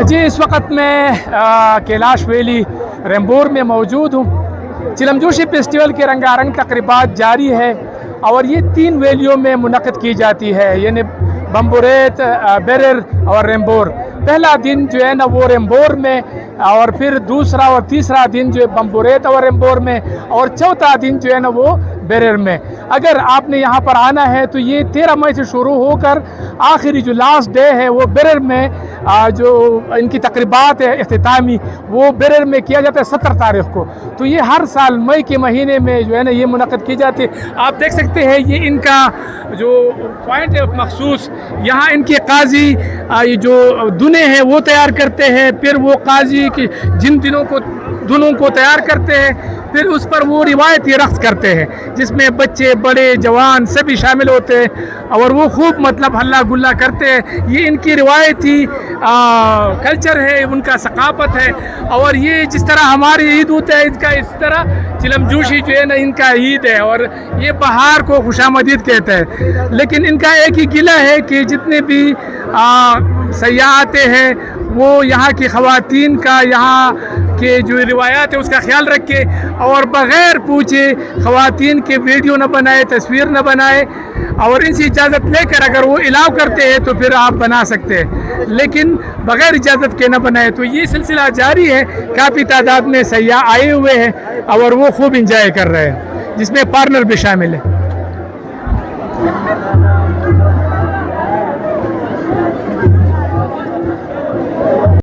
جی اس وقت میں کیلاش ویلی ریمبور میں موجود ہوں۔ چلم جوشی فیسٹیول کے رنگا رنگ تقریبات جاری ہے اور یہ 3 ویلیوں میں منعقد کی جاتی ہے، یعنی بمبوریت، بیرر اور ریمبور۔ پہلا دن جو ہے نا وہ ریمبور میں، اور پھر دوسرا اور تیسرا دن جو ہے بمبوریت اور ریمبور میں، اور چوتھا دن جو ہے نا وہ بیرر میں۔ اگر آپ نے یہاں پر آنا ہے تو یہ 13 مئی سے شروع ہو کر آخری جو لاسٹ ڈے ہے وہ بیرر میں، جو ان کی تقریبات ہے اختتامی، وہ بیرر میں کیا جاتا ہے 17 تاریخ کو۔ تو یہ ہر سال مئی کے مہینے میں جو ہے نا یہ منعقد کی جاتی ہے۔ آپ دیکھ سکتے ہیں یہ ان کا جو پوائنٹ ہے مخصوص، یہاں ان کے قاضی یہ جو دنے ہیں وہ تیار کرتے ہیں، پھر وہ قاضی کی جن دنوں کو تیار کرتے ہیں، پھر اس پر وہ روایتی رقص کرتے ہیں جس میں بچے بڑے جوان سبھی شامل ہوتے ہیں اور وہ خوب مطلب ہلا گلا کرتے ہیں۔ یہ ان کی روایتی کلچر ہے، ان کا ثقافت ہے، اور یہ جس طرح ہماری عید ہوتا ہے ان کا اس طرح چلم جوشی جو ہے نا ان کا عید ہے، اور یہ بہار کو خوش آمدید کہتا ہے۔ لیکن ان کا ایک ہی گلہ ہے کہ جتنے بھی سیاح آتے ہیں وہ یہاں کی خواتین کا، یہاں کے جو روایات ہے اس کا خیال رکھے اور بغیر پوچھے خواتین کے ویڈیو نہ بنائے، تصویر نہ بنائے، اور ان سے اجازت لے کر اگر وہ الاؤ کرتے ہیں تو پھر آپ بنا سکتے ہیں، لیکن بغیر اجازت کے نہ بنائے۔ تو یہ سلسلہ جاری ہے، کافی تعداد میں سیاح آئے ہوئے ہیں اور وہ خوب انجوائے کر رہے ہیں، جس میں پارٹنر بھی شامل ہے۔